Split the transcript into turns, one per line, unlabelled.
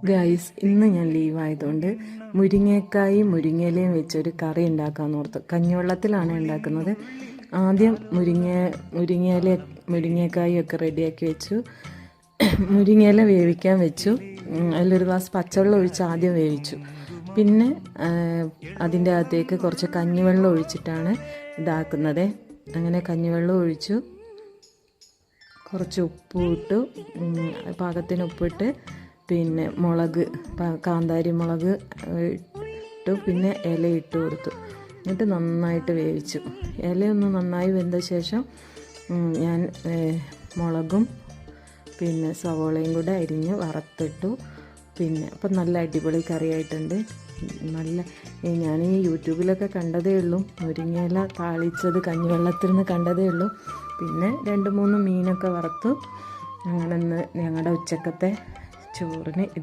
Guys, ഇന്ന് ഞാൻ ലീവായതുകൊണ്ട് മുരിങ്ങക്കായും മുരിങ്ങയിലയും വെച്ചൊരു കറി ഉണ്ടാക്കാമെന്ന് ഓർത്തു. കഞ്ഞിവെള്ളത്തിലാണ് ഉണ്ടാക്കുന്നത്. ആദ്യം മുരിങ്ങക്കായും ഒക്കെ റെഡിയാക്കി വെച്ചു. മുരിങ്ങയില വേവിക്കാൻ വെച്ചു. അതിലൊരു ഗ്ലാസ് പച്ചവെള്ളം ഒഴിച്ച് ആദ്യം വേവിച്ചു. പിന്നെ അതിൻ്റെ അകത്തേക്ക് കുറച്ച് കഞ്ഞിവെള്ളം ഒഴിച്ചിട്ടാണ് ഇതാക്കുന്നത്. അങ്ങനെ കഞ്ഞിവെള്ളം ഒഴിച്ചു, കുറച്ച് ഉപ്പ് ഇട്ടു, പാകത്തിന് ഉപ്പിട്ട്, പിന്നെ മുളക്, കാന്താരി മുളക് ഇട്ടു, പിന്നെ ഇല ഇട്ട് കൊടുത്തു. എന്നിട്ട് നന്നായിട്ട് വേവിച്ചു. ഇലയൊന്ന് നന്നായി വെന്ത ശേഷം ഞാൻ മുളകും പിന്നെ സവോളയും കൂടെ അരിഞ്ഞ് വറുത്തിട്ടു. പിന്നെ അപ്പം നല്ല അടിപൊളി കറിയായിട്ടുണ്ട്. ഞാൻ ഈ യൂട്യൂബിലൊക്കെ കണ്ടതേ ഉള്ളൂ, മുരിങ്ങയില താളിച്ചത് കഞ്ഞിവെള്ളത്തിൽ നിന്ന് കണ്ടതേ ഉള്ളൂ. പിന്നെ 2-3 മീനൊക്കെ വറുത്തു. അങ്ങനെ ഞങ്ങളുടെ ഉച്ചക്കത്തെ ചോറിന് ഇത്